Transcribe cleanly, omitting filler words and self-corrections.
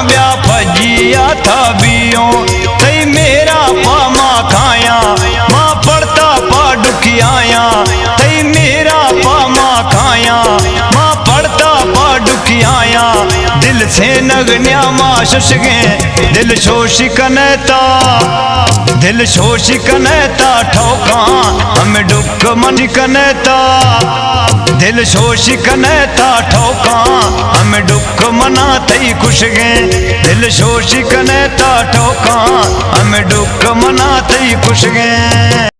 ब्या फजिया था बियो तई मेरा पामा खाया माँ पड़ता पा डुकियाया तई मेरा पामा खाया माँ पड़ता पा डुकियाया दिल से नगन्या माँ शुशगे दिल शोषी कनता दिल शोषी कनता ठोका हम डुक मन कनता दिल शोषी कनता ठोका हम डुक मना थई खुश गे दिल शोषी कनता ठोका हम डुक मना थई खुश गे।